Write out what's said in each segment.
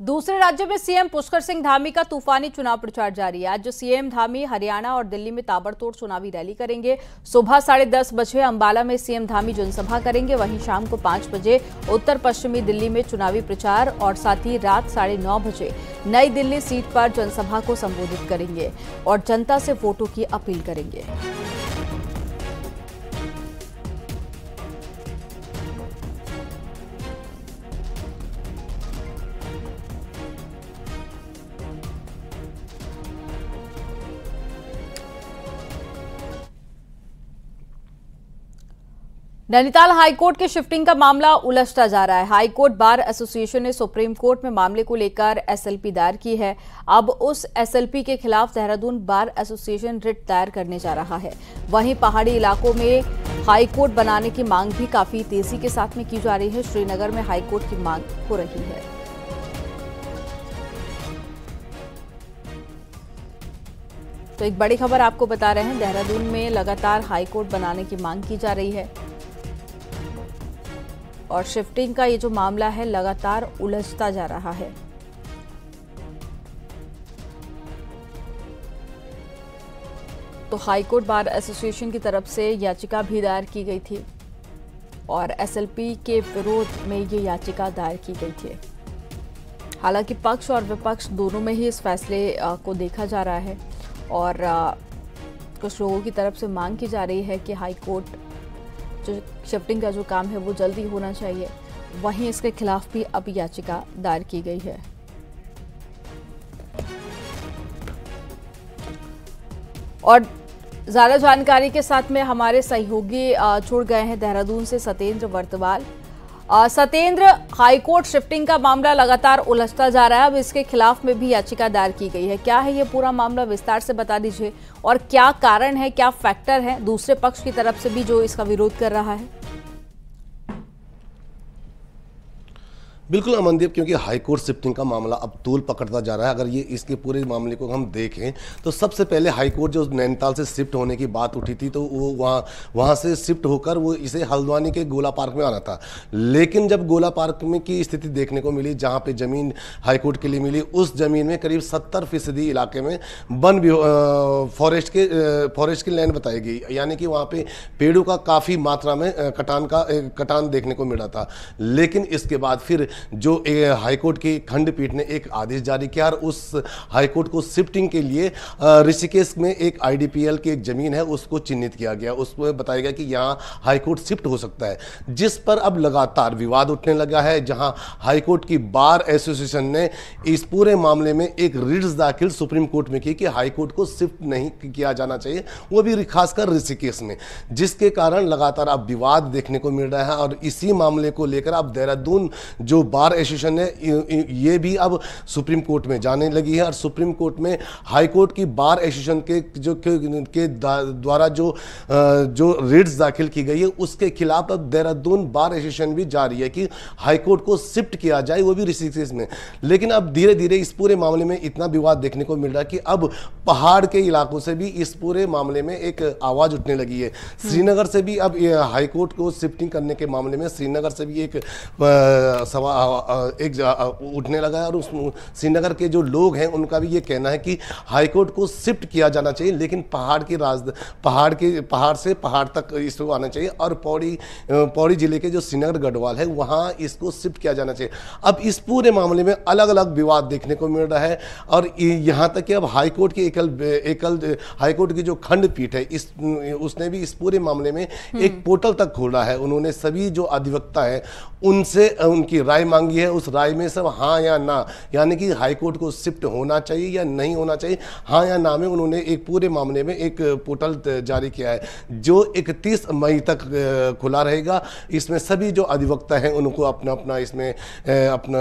दूसरे राज्यों में सीएम पुष्कर सिंह धामी का तूफानी चुनाव प्रचार जारी है। आज जो सीएम धामी हरियाणा और दिल्ली में ताबड़तोड़ चुनावी रैली करेंगे। सुबह 10:30 बजे अंबाला में सीएम धामी जनसभा करेंगे। वहीं शाम को 5 बजे उत्तर पश्चिमी दिल्ली में चुनावी प्रचार और साथ ही रात 9:30 बजे नई दिल्ली सीट पर जनसभा को संबोधित करेंगे और जनता से वोटों की अपील करेंगे। नैनीताल हाईकोर्ट के शिफ्टिंग का मामला उलझता जा रहा है। हाईकोर्ट बार एसोसिएशन ने सुप्रीम कोर्ट में मामले को लेकर एसएलपी दायर की है। अब उस एसएलपी के खिलाफ देहरादून बार एसोसिएशन रिट दायर करने जा रहा है। वहीं पहाड़ी इलाकों में हाईकोर्ट बनाने की मांग भी काफी तेजी के साथ में की जा रही है। श्रीनगर में हाईकोर्ट की मांग हो रही है। तो एक बड़ी खबर आपको बता रहे हैं, देहरादून में लगातार हाईकोर्ट बनाने की मांग की जा रही है और शिफ्टिंग का ये जो मामला है लगातार उलझता जा रहा है। तो हाईकोर्ट बार एसोसिएशन की तरफ से याचिका भी दायर की गई थी और एसएलपी के विरोध में ये याचिका दायर की गई थी। हालांकि पक्ष और विपक्ष दोनों में ही इस फैसले को देखा जा रहा है और कुछ लोगों की तरफ से मांग की जा रही है कि हाईकोर्ट जो शिफ्टिंग का जो काम है वो जल्दी होना चाहिए। वहीं इसके खिलाफ भी अब याचिका दायर की गई है। और ज्यादा जानकारी के साथ में हमारे सहयोगी जुड़ गए हैं देहरादून से सतेंद्र वर्तवाल। सतेंद्र, हाईकोर्ट शिफ्टिंग का मामला लगातार उलझता जा रहा है। अब इसके खिलाफ में भी याचिका दायर की गई है। क्या है ये पूरा मामला, विस्तार से बता दीजिए और क्या कारण है, क्या फैक्टर है दूसरे पक्ष की तरफ से भी जो इसका विरोध कर रहा है? बिल्कुल अमनदीप, क्योंकि हाईकोर्ट शिफ्टिंग का मामला अब तूल पकड़ता जा रहा है। अगर ये इसके पूरे मामले को हम देखें तो सबसे पहले हाईकोर्ट जो नैनीताल से शिफ्ट होने की बात उठी थी तो वो वहाँ से शिफ्ट होकर वो इसे हल्द्वानी के गोला पार्क में आना था। लेकिन जब गोला पार्क में की स्थिति देखने को मिली, जहाँ पे ज़मीन हाईकोर्ट के लिए मिली, उस ज़मीन में करीब 70% इलाके में वन फॉरेस्ट की लैंड बताई गई, यानी कि वहाँ पे पेड़ों का काफ़ी मात्रा में कटान देखने को मिला था। लेकिन इसके बाद फिर जो हाईकोर्ट की खंडपीठ ने एक आदेश जारी किया और उस हाईकोर्ट को शिफ्टिंग के लिए ऋषिकेश में एक आईडीपीएल की एक जमीन है उसको चिन्हित किया गया। उसमें बताया गया कि यहाँ हाईकोर्ट शिफ्ट हो सकता है, जिस पर अब लगातार विवाद उठने लगा है। जहाँ हाईकोर्ट की बार एसोसिएशन ने इस पूरे मामले में एक रिट दाखिल सुप्रीम कोर्ट में की कि हाईकोर्ट को शिफ्ट नहीं किया जाना चाहिए, वो भी खासकर ऋषिकेश में, जिसके कारण लगातार अब विवाद देखने को मिल रहा है। और इसी मामले को लेकर अब देहरादून जो बार एसोसिएशन है ये भी अब सुप्रीम कोर्ट में जाने लगी है और सुप्रीम कोर्ट में हाईकोर्ट की बार एसोसिएशन के द्वारा जो रिट्स दाखिल की गई है उसके खिलाफ अब देहरादून बार एसोसिएशन भी जा रही है कि हाईकोर्ट को शिफ्ट किया जाए, वो भी ऋषिकेश में। लेकिन अब धीरे धीरे इस पूरे मामले में इतना विवाद देखने को मिल रहा है कि अब पहाड़ के इलाकों से भी इस पूरे मामले में एक आवाज उठने लगी है। श्रीनगर से भी अब हाईकोर्ट को शिफ्टिंग करने के मामले में श्रीनगर से भी एक उठने लगा है और उस श्रीनगर के जो लोग हैं उनका भी ये कहना है कि हाईकोर्ट को शिफ्ट किया जाना चाहिए, लेकिन पहाड़ से पहाड़ तक इसको आना चाहिए और पौड़ी जिले के जो श्रीनगर गढ़वाल है वहां इसको शिफ्ट किया जाना चाहिए। अब इस पूरे मामले में अलग अलग विवाद देखने को मिल रहा है और यहां तक कि अब हाईकोर्ट की हाईकोर्ट की जो खंडपीठ है उसने भी इस पूरे मामले में एक पोर्टल तक खोला है। उन्होंने सभी जो अधिवक्ता है उनसे उनकी राय मांगी है। उस राय में सब हाँ या ना, यानी कि हाईकोर्ट को शिफ्ट होना चाहिए या नहीं होना चाहिए, हाँ या ना में उन्होंने एक पूरे मामले में एक पोर्टल जारी किया है जो 31 मई तक खुला रहेगा। इसमें सभी जो अधिवक्ता हैं उनको अपना इसमें अपना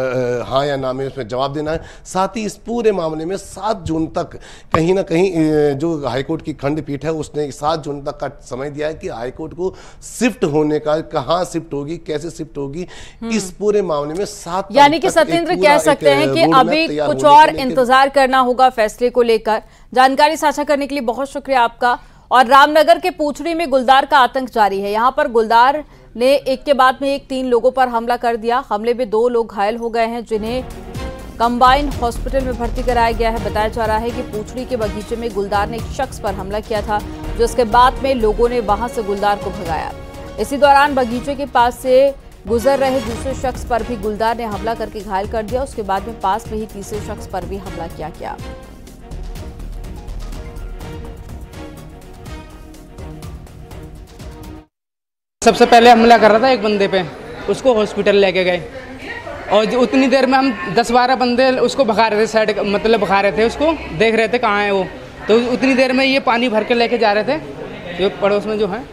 हाँ या ना में उसमें जवाब देना है। साथ ही इस पूरे मामले में 7 जून तक कहीं ना कहीं जो हाईकोर्ट की खंडपीठ है उसने 7 जून तक का समय दिया है कि हाईकोर्ट को शिफ्ट होने का, कहाँ शिफ्ट होगी, कैसे शिफ्ट होगी, इस पूरे मामले में 7 यानी कि सतेंद्र कह सकते हैं कि अभी कुछ और इंतजार करना होगा फैसले को लेकर। जानकारी साझा करने के लिए बहुत शुक्रिया आपका। और रामनगर के पूछड़ी में गुलदार का आतंक जारी है। यहां पर गुलदार ने एक के बाद में एक 3 लोगों पर हमला कर दिया। हमले में 2 लोग घायल हो गए हैं जिन्हें कंबाइंड हॉस्पिटल में भर्ती कराया गया है। बताया जा रहा है कि पूछड़ी के बगीचे में गुलदार ने एक शख्स पर हमला किया था, जिसके बाद में लोगों ने वहां से गुलदार को भगाया। इसी दौरान बगीचे के पास से गुजर रहे दूसरे शख्स पर भी गुलदार ने हमला करके घायल कर दिया। उसके बाद में पास में ही तीसरे शख्स पर भी हमला किया गया। सबसे पहले हमला कर रहा था एक बंदे पे, उसको हॉस्पिटल लेके गए और उतनी देर में हम 10-12 बंदे उसको भगा रहे थे, साइड मतलब भगा रहे थे, उसको देख रहे थे कहाँ है वो। तो उतनी देर में ये पानी भर के लेके जा रहे थे, ये पड़ोस में जो है,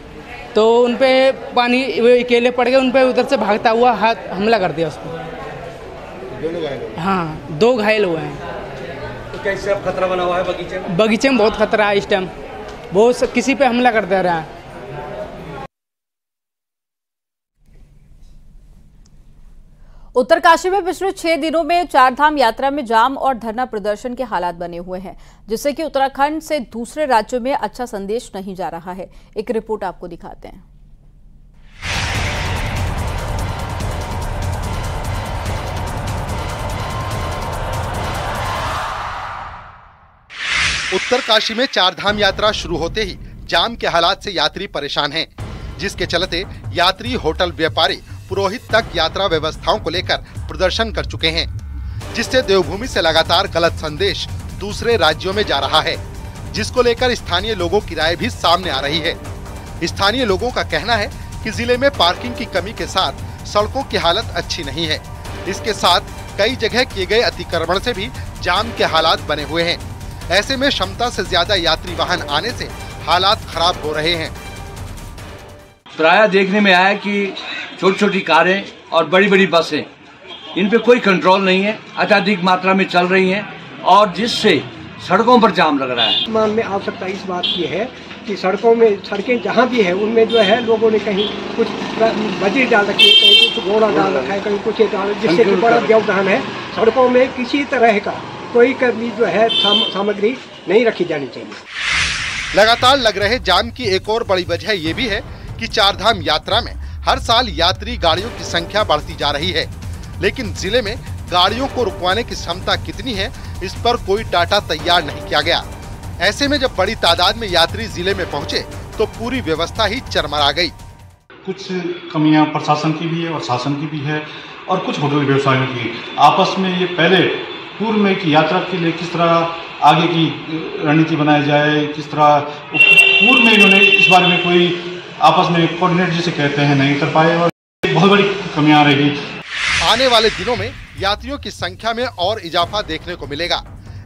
तो उन पे पानी वो अकेले पड़ गए, उन पे उधर से भागता हुआ हाथ हमला कर दिया उसको। हाँ, 2 घायल हुए हैं। तो कैसे अब खतरा बना हुआ है बगीचे में? बगीचे में बहुत खतरा है इस टाइम, वो किसी पे हमला कर दे रहा है। उत्तरकाशी में पिछले 6 दिनों में चारधाम यात्रा में जाम और धरना प्रदर्शन के हालात बने हुए हैं, जिससे कि उत्तराखंड से दूसरे राज्यों में अच्छा संदेश नहीं जा रहा है। एक रिपोर्ट आपको दिखाते हैं। उत्तरकाशी में चारधाम यात्रा शुरू होते ही जाम के हालात से यात्री परेशान हैं, जिसके चलते यात्री, होटल व्यापारी, पुरोहित तक यात्रा व्यवस्थाओं को लेकर प्रदर्शन कर चुके हैं, जिससे देवभूमि से लगातार गलत संदेश दूसरे राज्यों में जा रहा है, जिसको लेकर स्थानीय लोगों की राय भी सामने आ रही है। स्थानीय लोगों का कहना है कि जिले में पार्किंग की कमी के साथ सड़कों की हालत अच्छी नहीं है। इसके साथ कई जगह किए गए अतिक्रमण से भी जाम के हालात बने हुए हैं। ऐसे में क्षमता से ज्यादा यात्री वाहन आने से हालात खराब हो रहे हैं। प्रायः देखने में आया कि छोटी छोटी कारें और बड़ी बड़ी बसें, इन पे कोई कंट्रोल नहीं है, अत्यधिक मात्रा में चल रही हैं और जिससे सड़कों पर जाम लग रहा है। मान में आवश्यकता इस बात की है कि सड़कें जहाँ भी है उनमें जो है लोगों ने कहीं कुछ बजरी डाल रखी है, कहीं कुछ घोड़ा डाल रखा है, कहीं कुछ डाल, जिससे कि बड़ा व्यवधान है। सड़कों में किसी तरह का कोई कभी जो है सामग्री नहीं रखी जानी चाहिए। लगातार लग रहे जाम की एक और बड़ी वजह ये भी है कि चारधाम यात्रा में हर साल यात्री गाड़ियों की संख्या बढ़ती जा रही है, लेकिन जिले में गाड़ियों को रुकवाने की क्षमता कितनी है, इस पर कोई डाटा तैयार नहीं किया गया। ऐसे में जब बड़ी तादाद में यात्री जिले में पहुंचे तो पूरी व्यवस्था ही चरमरा गई। कुछ कमियां प्रशासन की भी है और शासन की भी है और कुछ होटल व्यवसायियों की। आपस में ये पहले पूर्व में की यात्रा के लिए किस तरह आगे की रणनीति बनाई जाए, किस तरह पूर्व में इन्होंने इस बारे में कोई आपस में कोऑर्डिनेट जिसे कहते हैं नहीं कर पाए और बहुत बड़ी कमियां आ रही। आने वाले दिनों में यात्रियों की संख्या में और इजाफा देखने को मिलेगा।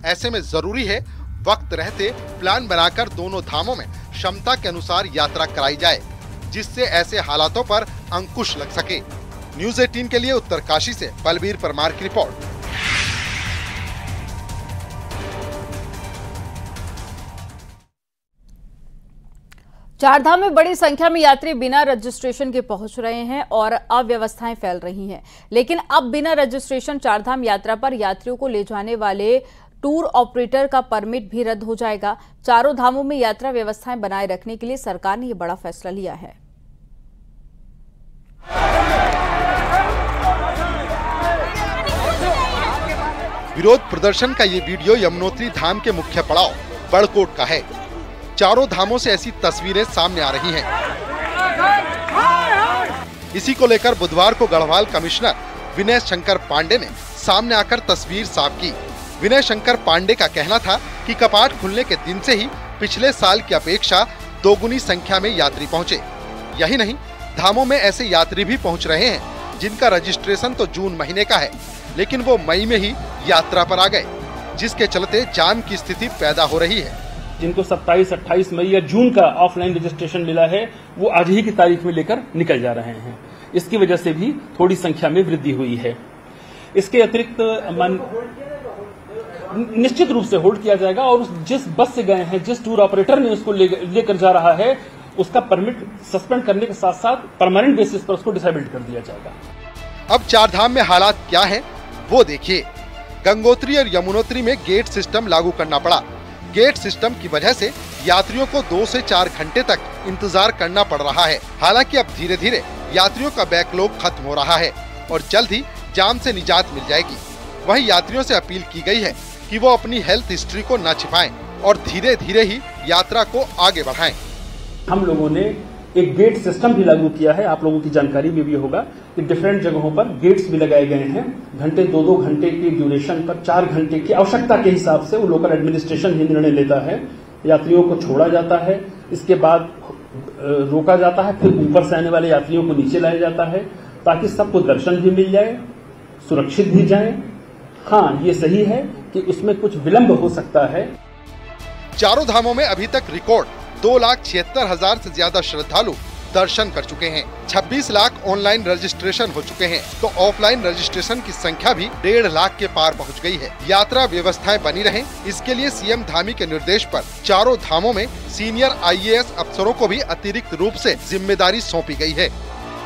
ऐसे में जरूरी है वक्त रहते प्लान बनाकर दोनों धामों में क्षमता के अनुसार यात्रा कराई जाए, जिससे ऐसे हालातों पर अंकुश लग सके। न्यूज़ 18 के लिए उत्तरकाशी से बलबीर परमार की रिपोर्ट। चारधाम में बड़ी संख्या में यात्री बिना रजिस्ट्रेशन के पहुंच रहे हैं और अव्यवस्थाएं फैल रही हैं। लेकिन अब बिना रजिस्ट्रेशन चारधाम यात्रा पर यात्रियों को ले जाने वाले टूर ऑपरेटर का परमिट भी रद्द हो जाएगा। चारों धामों में यात्रा व्यवस्थाएं बनाए रखने के लिए सरकार ने यह बड़ा फैसला लिया है। विरोध प्रदर्शन का ये वीडियो यमुनोत्री धाम के मुख्य पड़ाव बड़कोट का है। चारों धामों से ऐसी तस्वीरें सामने आ रही हैं। इसी को लेकर बुधवार को गढ़वाल कमिश्नर विनय शंकर पांडे ने सामने आकर तस्वीर साफ की। विनय शंकर पांडे का कहना था कि कपाट खुलने के दिन से ही पिछले साल की अपेक्षा दोगुनी संख्या में यात्री पहुंचे। यही नहीं, धामों में ऐसे यात्री भी पहुंच रहे हैं जिनका रजिस्ट्रेशन तो जून महीने का है, लेकिन वो मई में ही यात्रा पर आ गए, जिसके चलते जाम की स्थिति पैदा हो रही है। जिनको 27-28 मई या जून का ऑफलाइन रजिस्ट्रेशन मिला है, वो आज ही की तारीख में लेकर निकल जा रहे हैं। इसकी वजह से भी थोड़ी संख्या में वृद्धि हुई है। इसके अतिरिक्त निश्चित रूप से होल्ड किया जाएगा और जिस बस से गए हैं, जिस टूर ऑपरेटर ने उसको लेकर जा रहा है, उसका परमिट सस्पेंड करने के साथ साथ परमानेंट बेसिस पर उसको डिसेबल्ड कर दिया जाएगा। अब चारधाम में हालात क्या है वो देखिए। गंगोत्री और यमुनोत्री में गेट सिस्टम लागू करना पड़ा। गेट सिस्टम की वजह से यात्रियों को 2 से 4 घंटे तक इंतजार करना पड़ रहा है। हालांकि अब धीरे धीरे यात्रियों का बैकलॉग खत्म हो रहा है और जल्द ही जाम से निजात मिल जाएगी। वहीं यात्रियों से अपील की गई है कि वो अपनी हेल्थ हिस्ट्री को न छिपाएं और धीरे धीरे ही यात्रा को आगे बढ़ाएं। हम लोगों ने एक गेट सिस्टम भी लागू किया है। आप लोगों की जानकारी में भी होगा कि डिफरेंट जगहों पर गेट्स भी लगाए गए हैं। घंटे 2-2 घंटे की ड्यूरेशन पर 4 घंटे की आवश्यकता के हिसाब से वो लोकल एडमिनिस्ट्रेशन ही निर्णय लेता है। यात्रियों को छोड़ा जाता है, इसके बाद रोका जाता है, फिर ऊपर से आने वाले यात्रियों को नीचे लाया जाता है ताकि सबको दर्शन भी मिल जाए, सुरक्षित भी जाए। हाँ, ये सही है कि उसमें कुछ विलंब हो सकता है। चारों धामों में अभी तक रिकॉर्ड 2,76,000 से ज्यादा श्रद्धालु दर्शन कर चुके हैं। 26 लाख ऑनलाइन रजिस्ट्रेशन हो चुके हैं, तो ऑफलाइन रजिस्ट्रेशन की संख्या भी 1.5 लाख के पार पहुंच गई है। यात्रा व्यवस्थाएं बनी रहें, इसके लिए सीएम धामी के निर्देश पर चारों धामों में सीनियर IAS अफसरों को भी अतिरिक्त रूप से जिम्मेदारी सौंपी गई है।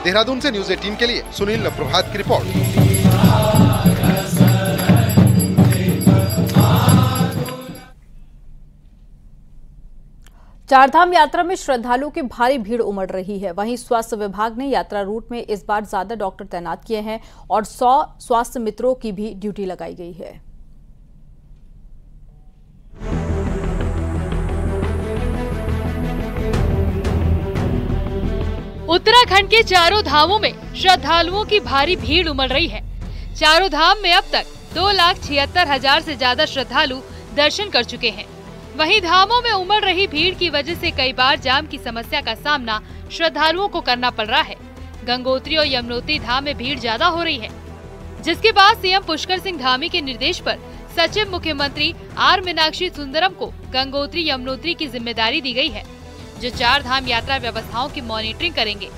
देहरादून से न्यूज 18 के लिए सुनील प्रभात की रिपोर्ट। चारधाम यात्रा में श्रद्धालुओं की भारी भीड़ उमड़ रही है। वहीं स्वास्थ्य विभाग ने यात्रा रूट में इस बार ज्यादा डॉक्टर तैनात किए हैं और 100 स्वास्थ्य मित्रों की भी ड्यूटी लगाई गई है। उत्तराखंड के चारों धामों में श्रद्धालुओं की भारी भीड़ उमड़ रही है। चारों धाम में अब तक 2,76,000 से ज्यादा श्रद्धालु दर्शन कर चुके हैं। वहीं धामों में उमड़ रही भीड़ की वजह से कई बार जाम की समस्या का सामना श्रद्धालुओं को करना पड़ रहा है। गंगोत्री और यमुनोत्री धाम में भीड़ ज्यादा हो रही है, जिसके बाद सीएम पुष्कर सिंह धामी के निर्देश पर सचिव मुख्यमंत्री आर मीनाक्षी सुंदरम को गंगोत्री यमुनोत्री की जिम्मेदारी दी गई है, जो 4 धाम यात्रा व्यवस्थाओं की मॉनिटरिंग करेंगे।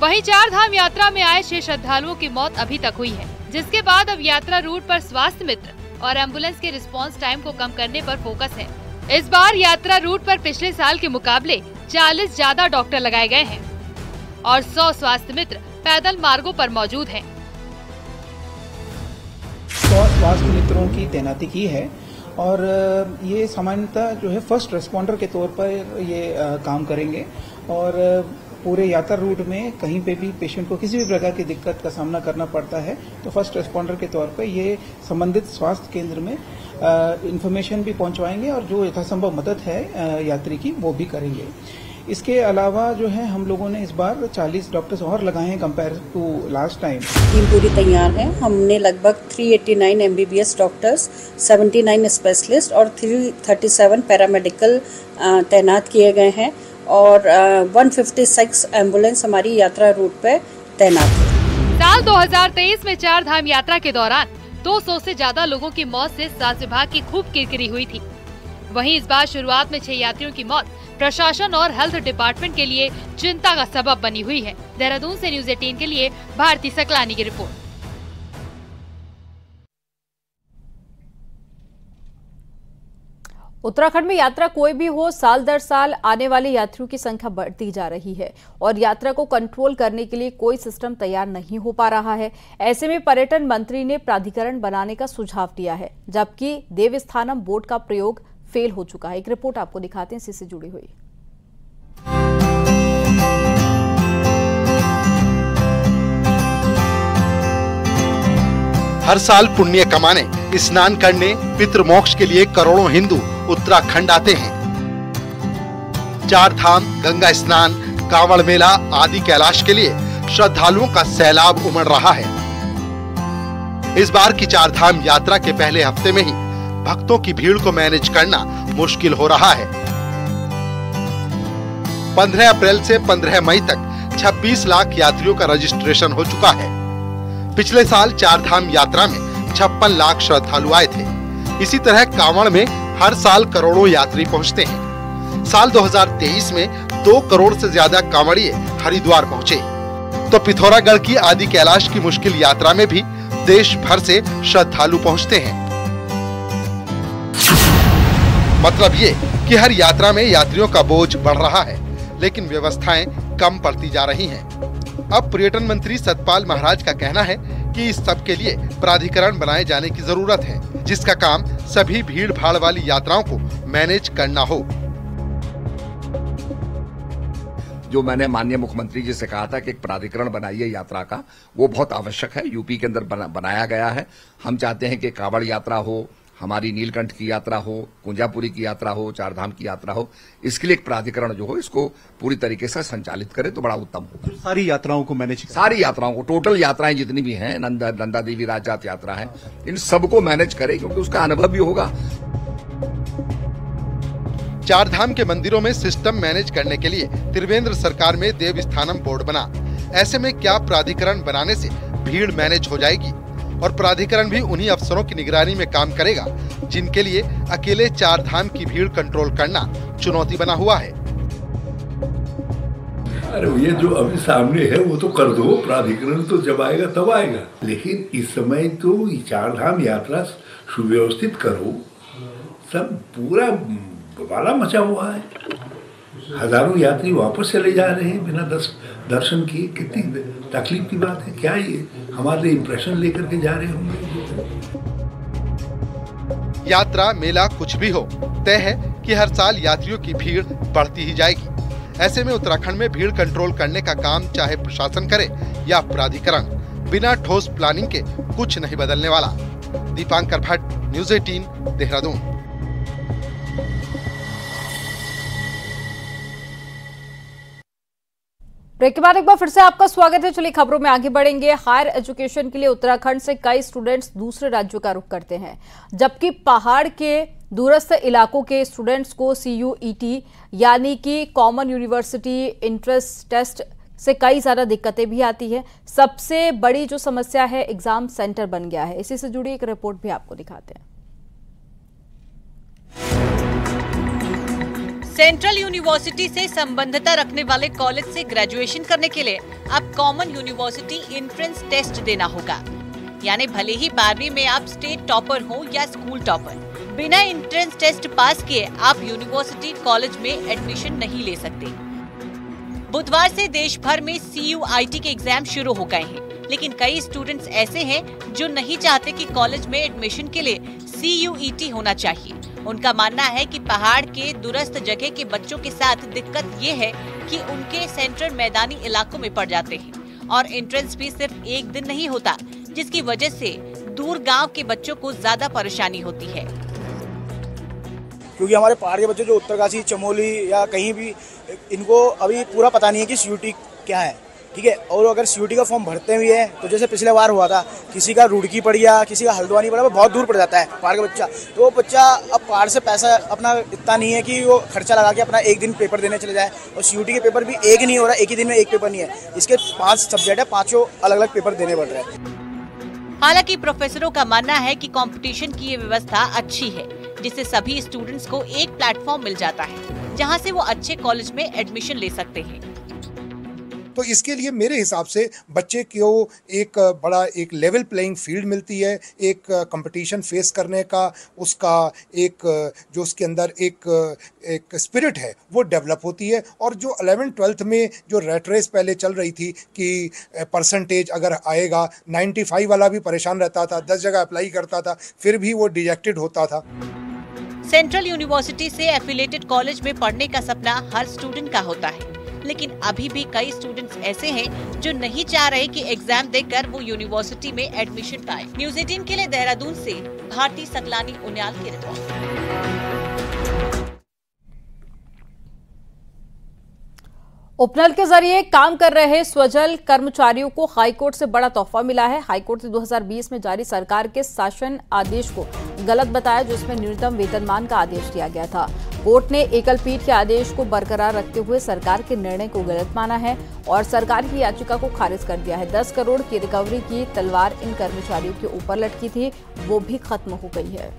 वहीं 4 धाम यात्रा में आए 6 श्रद्धालुओं की मौत अभी तक हुई है, जिसके बाद अब यात्रा रूट पर स्वास्थ्य मित्र और एम्बुलेंस के रिस्पांस टाइम को कम करने पर फोकस है। इस बार यात्रा रूट पर पिछले साल के मुकाबले 40 ज्यादा डॉक्टर लगाए गए हैं और 100 स्वास्थ्य मित्र पैदल मार्गों पर मौजूद हैं। 100 स्वास्थ्य मित्रों की तैनाती की है और ये सामान्यतः जो है फर्स्ट रिस्पॉन्डर के तौर पर ये काम करेंगे और पूरे यात्रा रूट में कहीं पे भी पेशेंट को किसी भी प्रकार की दिक्कत का सामना करना पड़ता है तो फर्स्ट रिस्पॉन्डर के तौर पर ये संबंधित स्वास्थ्य केंद्र में इंफॉर्मेशन भी पहुंचवाएंगे और जो यथासंभव मदद है यात्री की वो भी करेंगे। इसके अलावा जो है हम लोगों ने इस बार 40 डॉक्टर्स और लगाए हैं compare to last time. Team पूरी तैयार है। हमने लगभग 389 MBBS डॉक्टर्स, 79 स्पेशलिस्ट और 337 पैरामेडिकल तैनात किए गए हैं और 156 एम्बुलेंस हमारी यात्रा रूट पे तैनात है। साल 2023 में 4 धाम यात्रा के दौरान 200 से ज्यादा लोगों की मौत से स्वास्थ्य विभाग की खूब किरकिरी हुई थी। वहीं इस बार शुरुआत में 6 यात्रियों की मौत प्रशासन और हेल्थ डिपार्टमेंट के लिए चिंता का सबब बनी हुई है। देहरादून से न्यूज 18 के लिए भारती सकलानी की रिपोर्ट। उत्तराखंड में यात्रा कोई भी हो, साल दर साल आने वाले यात्रियों की संख्या बढ़ती जा रही है और यात्रा को कंट्रोल करने के लिए कोई सिस्टम तैयार नहीं हो पा रहा है। ऐसे में पर्यटन मंत्री ने प्राधिकरण बनाने का सुझाव दिया है, जबकि देवस्थानम बोर्ड का प्रयोग फेल हो चुका है। एक रिपोर्ट आपको दिखाते हैं, इससे जुड़ी हुई। हर साल पुण्य कमाने, स्नान करने, पितृमोक्ष के लिए करोड़ों हिंदू उत्तराखंड आते हैं। 4 धाम, गंगा स्नान, कांवड़ मेला आदि कैलाश के लिए श्रद्धालुओं का सैलाब उमड़ रहा है। इस बार की 4 धाम यात्रा के पहले हफ्ते में ही भक्तों की भीड़ को मैनेज करना मुश्किल हो रहा है। 15 अप्रैल से 15 मई तक 26 लाख यात्रियों का रजिस्ट्रेशन हो चुका है। पिछले साल 4 धाम यात्रा में 56 लाख श्रद्धालु आए थे। इसी तरह कांवड़ में हर साल करोड़ों यात्री पहुंचते हैं। साल 2023 में 2 करोड़ से ज्यादा कांवड़िए हरिद्वार पहुंचे, तो पिथौरागढ़ की आदि कैलाश की मुश्किल यात्रा में भी देश भर से श्रद्धालु पहुंचते हैं। मतलब ये कि हर यात्रा में यात्रियों का बोझ बढ़ रहा है, लेकिन व्यवस्थाएं कम पड़ती जा रही हैं। अब पर्यटन मंत्री सतपाल महाराज का कहना है कि इस सब के लिए प्राधिकरण बनाए जाने की जरूरत है, जिसका काम सभी भीड़ भाड़ वाली यात्राओं को मैनेज करना हो। जो मैंने माननीय मुख्यमंत्री जी से कहा था कि एक प्राधिकरण बनाइए यात्रा का, वो बहुत आवश्यक है। यूपी के अंदर बनाया गया है। हम चाहते हैं कि कांवड़ यात्रा हो, हमारी नीलकंठ की यात्रा हो, कुंजापुरी की यात्रा हो, चारधाम की यात्रा हो, इसके लिए एक प्राधिकरण जो हो इसको पूरी तरीके से संचालित करे तो बड़ा उत्तम होगा। सारी यात्राओं को मैनेज, सारी यात्राओं को, टोटल यात्राएं जितनी भी हैं, नंदा देवी राजजात यात्रा है, इन सबको मैनेज करे क्योंकि उसका अनुभव भी होगा। चारधाम के मंदिरों में सिस्टम मैनेज करने के लिए त्रिवेंद्र सरकार में देवस्थानम बोर्ड बना। ऐसे में क्या प्राधिकरण बनाने से भीड़ मैनेज हो जाएगी और प्राधिकरण भी उन्हीं अफसरों की निगरानी में काम करेगा जिनके लिए अकेले चारधाम की भीड़ कंट्रोल करना चुनौती बना हुआ है। अरे ये जो अभी सामने है वो तो कर दो, प्राधिकरण तो जब आएगा तब आएगा, लेकिन इस समय तो चारधाम यात्रा सुव्यवस्थित करो। सब पूरा बवाला मचा हुआ है, हजारों यात्री वापस चले जा रहे हैं बिना दर्शन किए। कितनी तकलीफ की बात है। क्या ये हमारे इंप्रेशन लेकर के जा रहे होंगे? यात्रा मेला कुछ भी हो, तय है कि हर साल यात्रियों की भीड़ बढ़ती ही जाएगी। ऐसे में उत्तराखंड में भीड़ कंट्रोल करने का काम चाहे प्रशासन करे या प्राधिकरण, बिना ठोस प्लानिंग के कुछ नहीं बदलने वाला। दीपांकर भट्ट, न्यूज़ 18, देहरादून। ब्रेक के बाद एक बार फिर से आपका स्वागत है। चलिए खबरों में आगे बढ़ेंगे। हायर एजुकेशन के लिए उत्तराखंड से कई स्टूडेंट्स दूसरे राज्यों का रुख करते हैं, जबकि पहाड़ के दूरस्थ इलाकों के स्टूडेंट्स को CUET यानी कि कॉमन यूनिवर्सिटी एंट्रेंस टेस्ट से कई ज़्यादा दिक्कतें भी आती है। सबसे बड़ी जो समस्या है एग्जाम सेंटर बन गया है। इसी से जुड़ी एक रिपोर्ट भी आपको दिखाते हैं। सेंट्रल यूनिवर्सिटी से संबद्धता रखने वाले कॉलेज से ग्रेजुएशन करने के लिए अब कॉमन यूनिवर्सिटी एंट्रेंस टेस्ट देना होगा। यानी भले ही 12वीं में आप स्टेट टॉपर हो या स्कूल टॉपर, बिना एंट्रेंस टेस्ट पास किए आप यूनिवर्सिटी कॉलेज में एडमिशन नहीं ले सकते। बुधवार से देश भर में CUET के एग्जाम शुरू हो गए हैं, लेकिन कई स्टूडेंट्स ऐसे हैं जो नहीं चाहते कि कॉलेज में एडमिशन के लिए CUET होना चाहिए। उनका मानना है कि पहाड़ के दूरस्थ जगह के बच्चों के साथ दिक्कत ये है कि उनके सेंटर मैदानी इलाकों में पड़ जाते हैं और एंट्रेंस भी सिर्फ एक दिन नहीं होता, जिसकी वजह से दूर गांव के बच्चों को ज्यादा परेशानी होती है। क्योंकि हमारे पहाड़ के बच्चे जो उत्तरकाशी, चमोली या कहीं भी, इनको अभी पूरा पता नहीं है कि CUET क्या है, ठीक है। और अगर CUET का फॉर्म भरते भी है तो जैसे पिछले बार हुआ था, किसी का रुड़की पड़ गया, किसी का हल्द्वानी पड़ा, बहुत दूर पड़ जाता है पहाड़ का बच्चा। तो वो बच्चा अब पहाड़ से पैसा अपना इतना नहीं है कि वो खर्चा लगा के अपना एक दिन पेपर देने चले जाए। और CUET के पेपर भी एक नहीं हो रहा, एक ही दिन में एक पेपर नहीं है, इसके 5 सब्जेक्ट है, 5 अलग अलग पेपर देने पड़ रहे हैं। हालांकि प्रोफेसरों का मानना है कि कंपटीशन की ये व्यवस्था अच्छी है, जिससे सभी स्टूडेंट्स को एक प्लेटफॉर्म मिल जाता है जहां से वो अच्छे कॉलेज में एडमिशन ले सकते हैं। तो इसके लिए मेरे हिसाब से बच्चे को एक लेवल प्लेइंग फील्ड मिलती है, एक कंपटीशन फेस करने का, उसका एक जो उसके अंदर एक स्पिरिट है वो डेवलप होती है। और जो 11th-12th में जो रेट रेस पहले चल रही थी कि परसेंटेज अगर आएगा, 95 वाला भी परेशान रहता था, 10 जगह अप्लाई करता था, फिर भी वो डिजेक्टेड होता था। सेंट्रल यूनिवर्सिटी से एफिलिएटेड कॉलेज में पढ़ने का सपना हर स्टूडेंट का होता है, लेकिन अभी भी कई स्टूडेंट्स ऐसे हैं जो नहीं चाह रहे कि एग्जाम देकर वो यूनिवर्सिटी में एडमिशन पाए। न्यूज़ 18 के लिए देहरादून से भारती सकलानी उनियाल की रिपोर्ट। उपनल के जरिए काम कर रहे स्वजल कर्मचारियों को हाईकोर्ट से बड़ा तोहफा मिला है। हाईकोर्ट ने 2020 में जारी सरकार के शासन आदेश को गलत बताया, जिसमें न्यूनतम वेतनमान का आदेश दिया गया था। कोर्ट ने एकल पीठ के आदेश को बरकरार रखते हुए सरकार के निर्णय को गलत माना है और सरकार की याचिका को खारिज कर दिया है। 10 करोड़ की रिकवरी की तलवार इन कर्मचारियों के ऊपर लटकी थी, वो भी खत्म हो गई है।